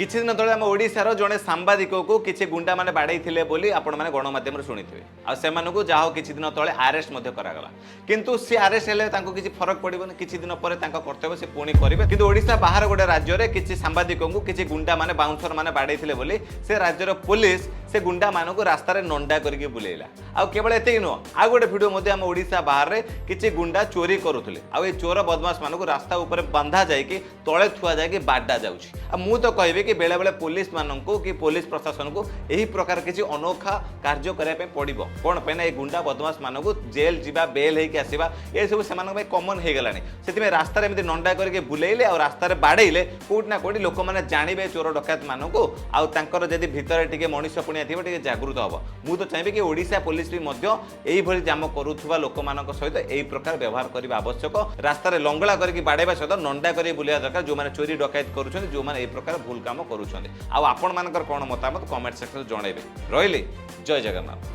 किछि दिन तले आम ओडिशार जड़े सांबादिक को किछि गुंडा माने बाड़े बोली आपण माने गणमाध्यम शुणिथे आ सेमानकु जाहो किछि दिन तले अरेस्ट मध्य करागला किंतु सी अरेस्ट हेले तांको किछि फरक पड़िबोनी किछि दिन पर तांको कर्तव्य से पुणी करिवे किंतु ओडिशा बाहर गोटे राज्य रे किछि सांबादिक को किछि गुंडा माने बाउंसर माने बाड़े बोली से राज्यर पुलिस से गुंडा मानकु रास्ता रे नंडा करके बुलेइला आ केवल एते नो आ गोटे वीडियो मध्य आम ओडिशा बाहर रे किछि गुंडा चोरी करूथले आ ए चोर बदमाश मानकु रास्ता ऊपर बांधा जाय कि तळे थुआ जाय कि बाडा जाउछि आ मु तो कहबे कि बेले बेले पुलिस मानकु कि पुलिस प्रशासन को यही प्रकार किसी अनोखा कार्य करने पड़ो कौन पे ना ये गुंडा बदमाश मानक जेल जीवा बेल होकर आसवा ये सब से कमन हो गलानी से रास्तार एमती नंडा करके बुलेइले और रास्तार बाड़ेले कौट ना कौटी लोक मैंने जानवे चोर डकायत मानक आउर जदि भितर टे मनीष पुणिया थी टे जागृत हम मुझे तो चाहिए कि ओडिशा पुलिस भी यही जम करुवा लोक मान सहित यही प्रकार व्यवहार करने आवश्यक रास्तार लंगला करके बाड़ेवा सहित नंडा कर बुलाया दरकार जो मैंने चोरी डकायत करुँच जो मैंने प्रकार भूल काम करुँच आपण मानकर कौन मतामत कमेंट सेक्शन जनइबे रही जय जगन्नाथ।